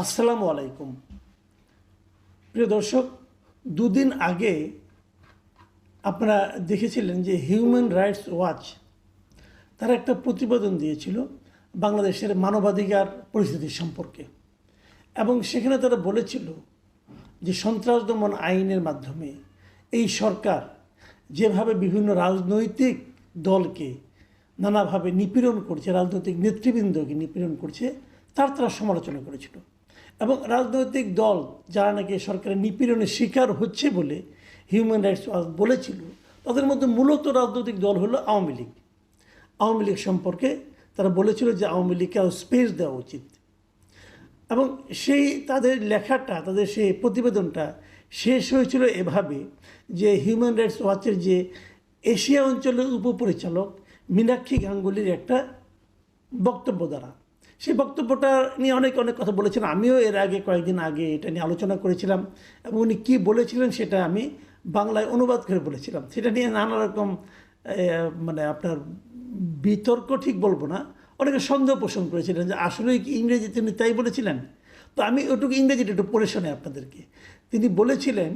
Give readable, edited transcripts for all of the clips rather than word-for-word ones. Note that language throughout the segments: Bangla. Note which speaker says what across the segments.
Speaker 1: আসসালামু আলাইকুম। প্রিয় দর্শক, দুদিন আগে আপনারা দেখেছিলেন যে হিউম্যান রাইটস ওয়াচ তারা একটা প্রতিবেদন দিয়েছিল বাংলাদেশের মানবাধিকার পরিস্থিতি সম্পর্কে, এবং সেখানে তারা বলেছিল যে সন্ত্রাস দমন আইনের মাধ্যমে এই সরকার যেভাবে বিভিন্ন রাজনৈতিক দলকে নানাভাবে নিপীড়ন করছে, রাজনৈতিক নেতৃবৃন্দকে নিপীড়ন করছে, তারা সমালোচনা করেছিল। এবং রাজনৈতিক দল যারা নাকি সরকারের নিপীড়নের শিকার হচ্ছে বলে হিউম্যান রাইটস ওয়াচ বলেছিল, তাদের মধ্যে মূলত রাজনৈতিক দল হলো আওয়ামী লীগ। আওয়ামী লীগ সম্পর্কে তারা বলেছিল যে আওয়ামী লীগকে আরও স্পেস দেওয়া উচিত। এবং সেই তাদের লেখাটা, তাদের সেই প্রতিবেদনটা শেষ হয়েছিল এভাবে যে হিউম্যান রাইটস ওয়াচের যে এশিয়া অঞ্চলের উপপরিচালক মীনাক্ষী গাঙ্গুলির একটা বক্তব্য দ্বারা। সেই বক্তব্যটা নিয়ে অনেক কথা বলেছিলেন। আমিও এর আগে কয়েকদিন আগে এটা নিয়ে আলোচনা করেছিলাম, এবং উনি কী বলেছিলেন সেটা আমি বাংলায় অনুবাদ করে বলেছিলাম। সেটা নিয়ে নানা রকম আপনার বিতর্ক ঠিক বলবো না, অনেকে সন্দেহ পোষণ করেছিলেন যে আসলে কি ইংরেজিতে উনি তাই বলেছিলেন। তো আমি ওটুকু ইংরেজিটা একটু পড়ে শোনাই আপনাদেরকে। তিনি বলেছিলেন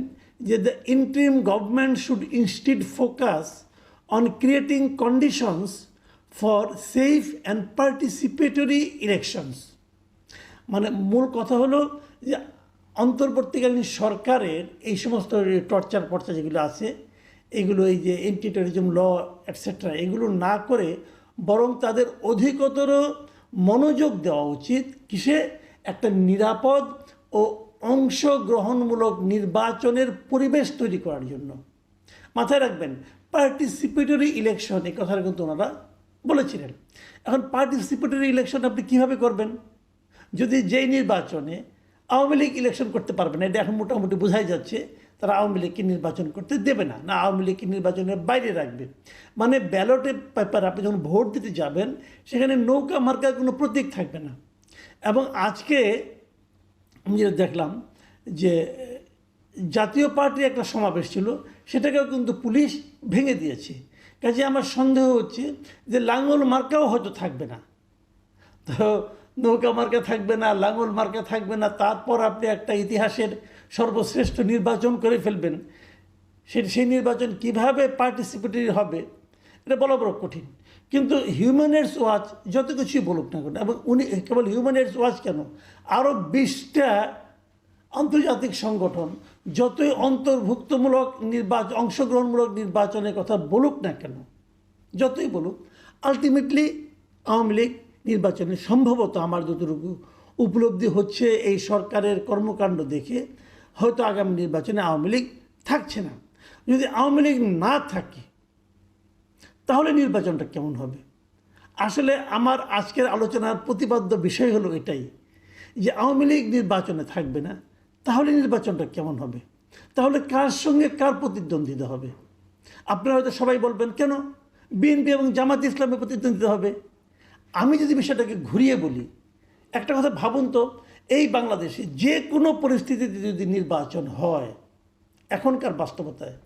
Speaker 1: যে the interim government should instead focus on creating conditions for safe and participatory elections. মানে মূল কথা হলো যে অন্তর্বর্তীকালীন সরকারের এই সমস্ত টর্চার যেগুলো আছে, এগুলো এই যে এন্টি টেররিজম ল এটসেট্রা, এগুলো না করে বরং তাদের অধিকতর মনোযোগ দেওয়া উচিত কিসে, একটা নিরাপদ ও অংশগ্রহণমূলক নির্বাচনের পরিবেশ তৈরি করার জন্য। মাথায় রাখবেন, পার্টিসিপেটরি ইলেকশন, এই কথাটা কিন্তু ওনারা বলেছিলেন। এখন পার্টিসিপেটরি ইলেকশন আপনি কীভাবে করবেন যদি যেই নির্বাচনে আওয়ামী লীগ ইলেকশন করতে পারবে না? এটা এখন মোটামুটি বোঝাই যাচ্ছে তারা আওয়ামী লীগকে নির্বাচন করতে দেবে না, আওয়ামী লীগকে নির্বাচনের বাইরে রাখবে। মানে ব্যালটে পেপার আপনি যখন ভোট দিতে যাবেন সেখানে নৌকা মার্কার কোনো প্রতীক থাকবে না। এবং আজকে আমি যেটা দেখলাম যে জাতীয় পার্টির একটা সমাবেশ ছিল, সেটাকেও কিন্তু পুলিশ ভেঙে দিয়েছে। কাজে আমার সন্দেহ হচ্ছে যে লাঙ্গল মার্কাও হয়তো থাকবে না। তো নৌকা মার্কা থাকবে না, লাঙ্গল মার্কা থাকবে না, তারপর আপনি একটা ইতিহাসের সর্বশ্রেষ্ঠ নির্বাচন করে ফেলবেন। সেই নির্বাচন কিভাবে পার্টিসিপেটরি হবে এটা বলা বড় কঠিন। কিন্তু হিউম্যান রাইটস ওয়াচ যত কিছুই বলুক না কেন, এবং উনি কেবল হিউম্যান রাইটস ওয়াচ কেন, আরও 20টা আন্তর্জাতিক সংগঠন যতই অন্তর্ভুক্তমূলক অংশগ্রহণমূলক নির্বাচনের কথা বলুক না কেন, যতই বলুক, আলটিমেটলি আওয়ামী লীগ নির্বাচনে সম্ভবত আমার যতটুকু উপলব্ধি হচ্ছে এই সরকারের কর্মকাণ্ড দেখে হয়তো আগামী নির্বাচনে আওয়ামী লীগ থাকছে না। যদি আওয়ামী লীগ না থাকে তাহলে নির্বাচনটা কেমন হবে? আসলে আমার আজকের আলোচনার প্রতিপাদ্য বিষয় হলো এটাই যে আওয়ামী লীগ নির্বাচনে থাকবে না, তাহলে নির্বাচনটা কেমন হবে? তাহলে কার সঙ্গে কার প্রতিদ্বন্দ্বিতা হবে? আপনারা হয়তো সবাই বলবেন কেন বিএনপি এবং জামাত ইসলামের প্রতিদ্বন্দ্বিতা হবে। আমি যদি বিষয়টাকে ঘুরিয়ে বলি, একটা কথা ভাবুন তো, এই বাংলাদেশে যে কোনো পরিস্থিতিতে যদি নির্বাচন হয় এখনকার বাস্তবতায়,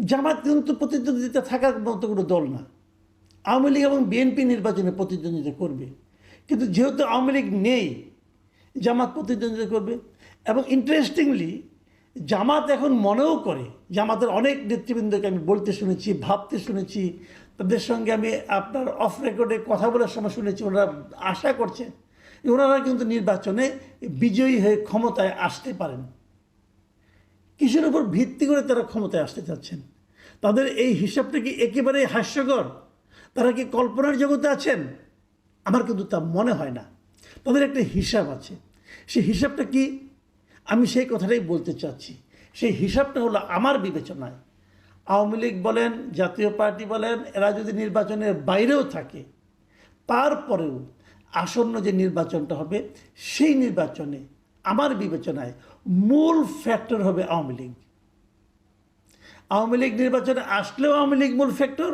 Speaker 1: জামাত কিন্তু প্রতিদ্বন্দ্বিতা থাকার মতো কোনো দল না। আওয়ামী লীগ এবং বিএনপি নির্বাচনে প্রতিদ্বন্দ্বিতা করবে, কিন্তু যেহেতু আওয়ামী লীগ নেই, জামাত প্রতিদ্বন্দ্বিতা করবে। এবং ইন্টারেস্টিংলি জামাত এখন মনেও করে, জামাতের অনেক নেতৃবৃন্দকে আমি বলতে শুনেছি, ভাবতে শুনেছি, তাদের সঙ্গে আমি আপনার অফ রেকর্ডে কথা বলার সময় শুনেছি, ওনারা আশা করছে ওনারা কিন্তু নির্বাচনে বিজয়ী হয়ে ক্ষমতায় আসতে পারেন। কিসের উপর ভিত্তি করে তারা ক্ষমতায় আসতে চাচ্ছেন? তাদের এই হিসাবটা কি একেবারেই হাস্যকর? তারা কি কল্পনার জগতে আছেন? আমার কিন্তু তা মনে হয় না। তাদের একটা হিসাব আছে। সেই হিসাবটা কি? আমি সেই কথাটাই বলতে চাচ্ছি। সেই হিসাবটা হলো আমার বিবেচনায় আওয়ামী লীগ বলেন, জাতীয় পার্টি বলেন, এরা যদি নির্বাচনের বাইরেও থাকে, তারপরেও আসন্ন যে নির্বাচনটা হবে সেই নির্বাচনে আমার বিবেচনায় মূল ফ্যাক্টর হবে আওয়ামী লীগ। আওয়ামী লীগ নির্বাচনে আসলেও আওয়ামী লীগ মূল ফ্যাক্টর,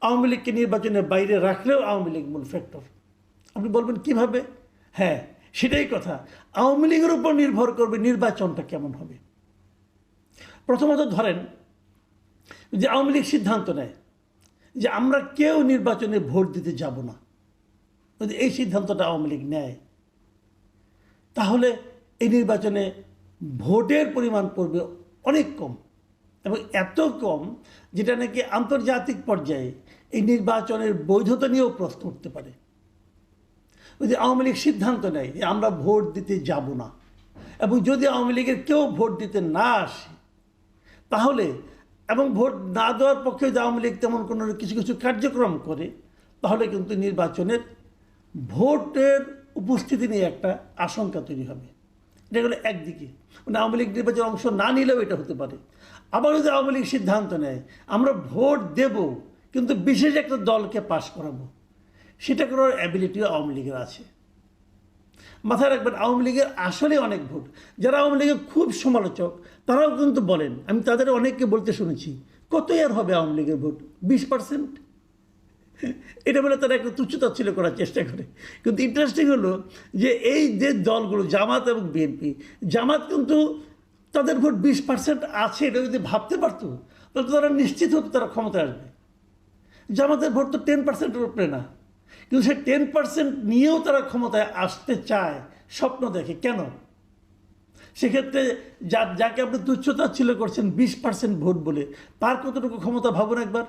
Speaker 1: আওয়ামী লীগকে নির্বাচনের বাইরে রাখলেও আওয়ামী লীগ মূল ফ্যাক্টর। আপনি বলবেন কিভাবে? হ্যাঁ, সেটাই কথা। আওয়ামী লীগের উপর নির্ভর করবে নির্বাচনটা কেমন হবে। প্রথমত ধরেন যে আওয়ামী লীগ সিদ্ধান্ত নেয় যে আমরা কেউ নির্বাচনে ভোট দিতে যাব না, যদি এই সিদ্ধান্তটা আওয়ামী লীগ নেয়, তাহলে এই নির্বাচনে ভোটের পরিমাণ পড়বে অনেক কম, এবং এত কম যেটা নাকি আন্তর্জাতিক পর্যায়ে এই নির্বাচনের বৈধতা নিয়েও প্রশ্ন উঠতে পারে। যদি আওয়ামী লীগ সিদ্ধান্ত নেয় যে আমরা ভোট দিতে যাব না, এবং যদি আওয়ামী লীগের কেউ ভোট দিতে না আসে তাহলে, এবং ভোট না দেওয়ার পক্ষে যদি আওয়ামী লীগ তেমন কোনো কিছু কিছু কার্যক্রম করে, তাহলে কিন্তু নির্বাচনের ভোটের উপস্থিতি নিয়ে একটা আশঙ্কা তৈরি হবে। এটা হলো একদিকে, মানে আওয়ামী লীগ নির্বাচনে অংশ না নিলেও এটা হতে পারে। আবার যদি আওয়ামী লীগ সিদ্ধান্ত নেয় আমরা ভোট দেব কিন্তু বিশেষ একটা দলকে পাশ করাবো, সেটা করার অ্যাবিলিটিও আওয়ামী লীগের আছে। মাথায় রাখবেন, আওয়ামী লীগের আসলে অনেক ভোট, যারা আওয়ামী লীগের খুব সমালোচক তারাও কিন্তু বলেন, আমি তাদের অনেককে বলতে শুনেছি, কতই আর হবে আওয়ামী লীগের ভোট, 20%। এটা বলে তারা একটা তুচ্ছতাচ্ছিল্য করার চেষ্টা করে। কিন্তু ইন্টারেস্টিং হলো যে এই যে দলগুলো জামাত এবং বিএনপি, জামাত কিন্তু তাদের ভোট 20% আছে, এটা যদি ভাবতে পারতো তাহলে তো তারা নিশ্চিত হতো তারা ক্ষমতায় আসবে। জামাতের ভোট তো 10%-এর উপরে না, কিন্তু সেই 10% নিয়েও তারা ক্ষমতায় আসতে চায়, স্বপ্ন দেখে। কেন? সেক্ষেত্রে যাকে আপনি তুচ্ছতাচ্ছিল্য করছেন 20% ভোট বলে, তার কতটুকু ক্ষমতা ভাবুন একবার।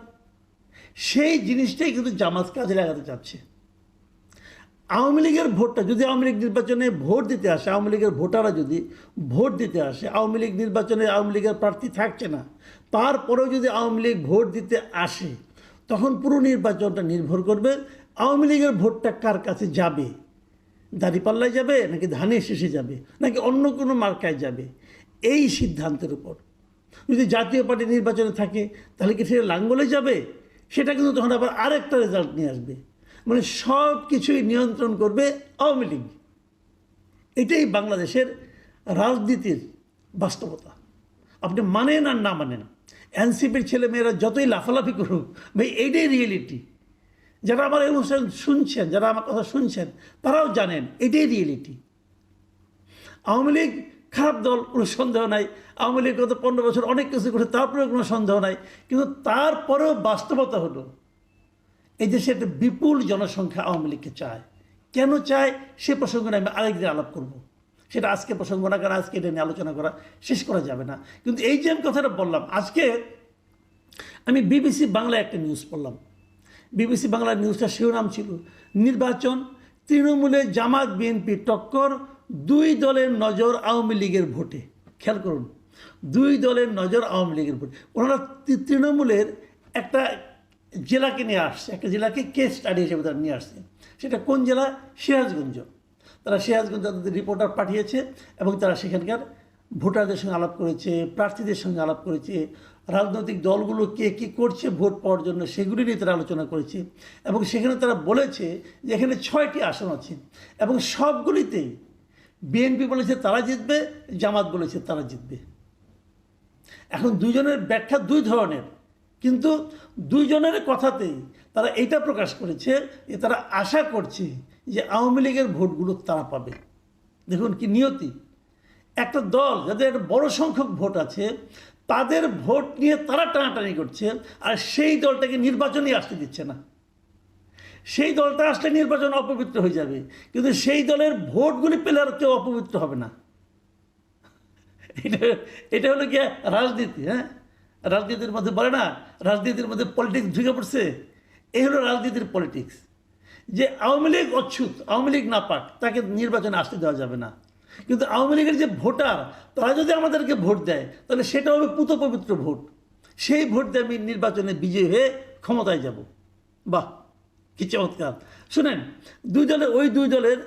Speaker 1: সেই জিনিসটাই কিন্তু জামাত কাজে লাগাতে চাচ্ছে। আওয়ামী লীগের ভোটটা যদি আওয়ামী লীগ নির্বাচনে ভোট দিতে আসে, আওয়ামী লীগের ভোটাররা যদি ভোট দিতে আসে, আওয়ামী লীগ নির্বাচনে আওয়ামী লীগের প্রার্থী থাকছে না, তারপরেও যদি আওয়ামী লীগ ভোট দিতে আসে, তখন পুরো নির্বাচনটা নির্ভর করবে আওয়ামী লীগের ভোটটা কার কাছে যাবে। দাঁড়িপাল্লায় যাবে, নাকি ধানের শেষে যাবে, নাকি অন্য কোনো মার্কায় যাবে, এই সিদ্ধান্তের উপর। যদি জাতীয় পার্টি নির্বাচনে থাকে তাহলে কি সেটা লাঙ্গলে যাবে, সেটা কিন্তু তখন আবার আরেকটা রেজাল্ট নিয়ে আসবে। মানে সব কিছুই নিয়ন্ত্রণ করবে আওয়ামী লীগ। এটাই বাংলাদেশের রাজনীতির বাস্তবতা। আপনি মানেন আর না মানেন, এনসিপির ছেলেমেয়েরা যতই লাফালাফি করুক, ভাই এইটাই রিয়েলিটি। যারা আমার এই অনুষ্ঠান শুনছেন, যারা আমার কথা শুনছেন, তারাও জানেন এটাই রিয়েলিটি। আওয়ামী লীগ খারাপ দল, কোনো সন্দেহ নাই। আওয়ামী লীগ গত 15 বছর অনেক কিছু করে, তারপরেও কোনো সন্দেহ নাই। কিন্তু তারপরেও বাস্তবতা হলো এই দেশে একটা বিপুল জনসংখ্যা আওয়ামী লীগকে চায়। কেন চায় সে প্রসঙ্গে আমি আরেকদিন আলাপ করব। সেটা আজকে প্রসঙ্গ না, কারণ আজকে এটা নিয়ে আলোচনা করা শেষ করা যাবে না। কিন্তু এই যে আমি কথাটা বললাম, আজকে আমি বিবিসি বাংলায় একটা নিউজ পড়লাম। বিবিসি বাংলার নিউজটা শিরোনাম ছিল, নির্বাচন তৃণমূলে জামাত বিএনপি টক্কর, দুই দলের নজর আওয়ামী লীগের ভোটে। খেয়াল করুন, দুই দলের নজর আওয়ামী লীগের ভোটে। ওনারা তৃণমূলের একটা জেলাকে নিয়ে আসছে, একটা জেলাকে কেস স্টাডি হিসেবে তারা নিয়ে আসছে। সেটা কোন জেলা? সিরাজগঞ্জ। তারা সিরাজগঞ্জ তাদের রিপোর্টার পাঠিয়েছে এবং তারা সেখানকার ভোটারদের সঙ্গে আলাপ করেছে, প্রার্থীদের সঙ্গে আলাপ করেছে, রাজনৈতিক দলগুলো কে কী করছে ভোট পাওয়ার জন্য সেগুলি নিয়ে তারা আলোচনা করেছে। এবং সেখানে তারা বলেছে যে এখানে 6টি আসন আছে এবং সবগুলিতেই বিএনপি বলেছে তারা জিতবে, জামাত বলেছে তারা জিতবে। এখন দুজনের ব্যাখ্যা দুই ধরনের, কিন্তু দুইজনের কথাতেই তারা এইটা প্রকাশ করেছে যে তারা আশা করছে যে আওয়ামী লীগের ভোটগুলো তারা পাবে। দেখুন কি নিয়তি! একটা দল যাদের একটা বড় সংখ্যক ভোট আছে, তাদের ভোট নিয়ে তারা টানাটানি করছে, আর সেই দলটাকে নির্বাচনেই আসতে দিচ্ছে না। সেই দলটা আসলে নির্বাচন অপবিত্র হয়ে যাবে, কিন্তু সেই দলের ভোটগুলি পেলে আর কেউ অপবিত্র হবে না। এটা হলো কি রাজনীতি। হ্যাঁ, রাজনীতির মধ্যে বলে না, রাজনীতির মধ্যে পলিটিক্স ঢুকে পড়ছে। এই হলো রাজনীতির পলিটিক্স, যে আওয়ামী লীগ অচ্ছুত, আওয়ামী লীগ না পাক, তাকে নির্বাচনে আসতে দেওয়া যাবে না। কিন্তু আওয়ামী লীগের যে ভোটার, তারা যদি আমাদেরকে ভোট দেয় তাহলে সেটা হবে পুত পবিত্র ভোট। সেই ভোট দিয়ে আমি নির্বাচনে বিজয়ী হয়ে ক্ষমতায় যাব। বাহ, কি চমৎকার! শুনেন, দুই দলের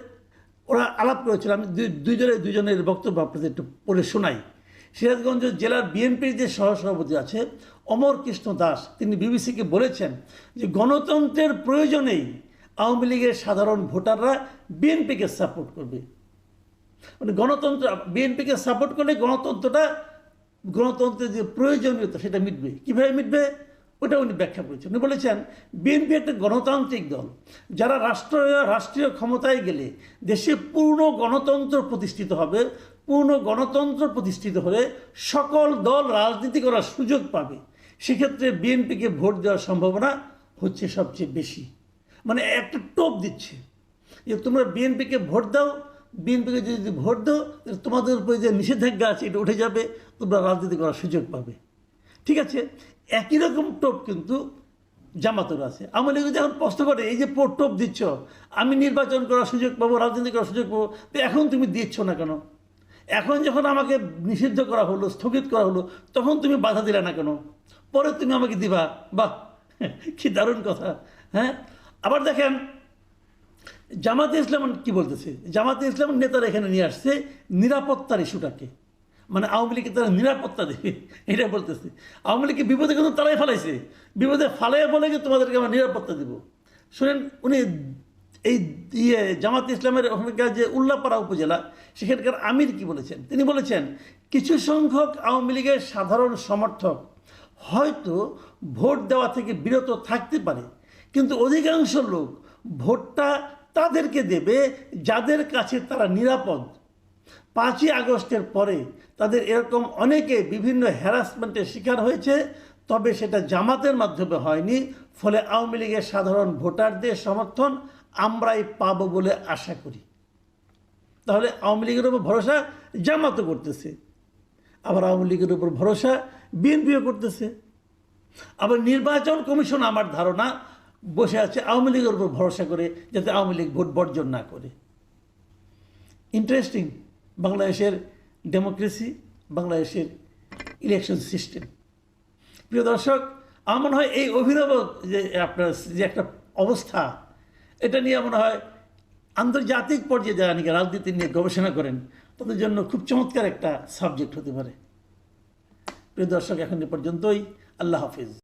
Speaker 1: ওরা আলাপ করেছিল। আমি দুজনের বক্তব্য আপনাদের একটু পড়ে শোনাই। সিরাজগঞ্জ জেলার বিএনপির যে সহসভাপতি আছে অমর কৃষ্ণ দাস, তিনি বিবিসিকে বলেছেন যে গণতন্ত্রের প্রয়োজনেই আওয়ামী লীগের সাধারণ ভোটাররা বিএনপিকে সাপোর্ট করবে। মানে গণতন্ত্র, বিএনপিকে সাপোর্ট করলে গণতন্ত্রের যে প্রয়োজনীয়তা সেটা মিটবে। কীভাবে মিটবে ওটা উনি ব্যাখ্যা করেছেন। উনি বলেছেন বিএনপি একটা গণতান্ত্রিক দল, যারা রাষ্ট্রীয় ক্ষমতায় গেলে দেশে পূর্ণ গণতন্ত্র প্রতিষ্ঠিত হবে। পূর্ণ গণতন্ত্র প্রতিষ্ঠিত হলে সকল দল রাজনীতি করার সুযোগ পাবে। সেক্ষেত্রে বিএনপিকে ভোট দেওয়ার সম্ভাবনা হচ্ছে সবচেয়ে বেশি। মানে একটা টোপ দিচ্ছে যে তোমরা বিএনপিকে ভোট দাও, বিএনপিকে যদি ভোট দাও তাহলে তোমাদের উপরে যে নিষেধাজ্ঞা আছে এটা উঠে যাবে, তোমরা রাজনীতি করার সুযোগ পাবে। ঠিক আছে, একই রকম টোপ কিন্তু জামাতের আছে। আওয়ামী লীগ যখন প্রশ্ন করে এই যে টোপ দিচ্ছ, আমি নির্বাচন করার সুযোগ পাবো, রাজনীতি করার সুযোগ পাবো, তো এখন তুমি দিচ্ছ না কেন? এখন যখন আমাকে নিষিদ্ধ করা হলো, স্থগিত করা হলো, তখন তুমি বাধা দিলে না কেন? পরে তুমি আমাকে দিবা। বাহ, কি দারুণ কথা। হ্যাঁ, আবার দেখেন জামাতে ইসলাম কি বলতেছে। জামাতে ইসলামের নেতারা এখানে নিয়ে আসছে নিরাপত্তার ইস্যুটাকে, মানে আওয়ামী লীগকে তারা নিরাপত্তা দেবে এটা বলতেছে। আওয়ামী লীগকে বিপদে কিন্তু তারাই ফেলাইছে, বিপদে ফালাইয়া বলে কি তোমাদেরকে আমরা নিরাপত্তা দেব। শুনেন, উনি এই জামাত ইসলামের ওখানকার যে উল্লাপাড়া উপজেলা, সেখানকার আমির কি বলেছেন। তিনি বলেছেন কিছু সংখ্যক আওয়ামী লীগের সাধারণ সমর্থক হয়তো ভোট দেওয়া থেকে বিরত থাকতে পারে, কিন্তু অধিকাংশ লোক ভোটটা তাদেরকে দেবে যাদের কাছে তারা নিরাপদ। 5ই আগস্টের পরে তাদের এরকম অনেকে বিভিন্ন হ্যারাসমেন্টের শিকার হয়েছে, তবে সেটা জামাতের মাধ্যমে হয়নি। ফলে আওয়ামী লীগের সাধারণ ভোটারদের সমর্থন আমরাই পাবো বলে আশা করি। তাহলে আওয়ামী লীগের উপর ভরসা জামাতও করতেছে, আবার আওয়ামী লীগের উপর ভরসা বিএনপিও করতেছে। আবার নির্বাচন কমিশন আমার ধারণা বসে আছে আওয়ামী লীগের উপর ভরসা করে, যাতে আওয়ামী লীগ ভোট বর্জন না করে। ইন্টারেস্টিং বাংলাদেশের ডেমোক্রেসি, বাংলাদেশের ইলেকশন সিস্টেম। প্রিয় দর্শক, আমার মনে হয় এই অভিনব যে আপনার যে একটা অবস্থা, এটা নিয়ে মনে হয় আন্তর্জাতিক পর্যায়ে যারা নাকি রাজনীতি নিয়ে গবেষণা করেন তাদের জন্য খুব চমৎকার একটা সাবজেক্ট হতে পারে। প্রিয় দর্শক, এখন এ পর্যন্তই। আল্লাহ হাফিজ।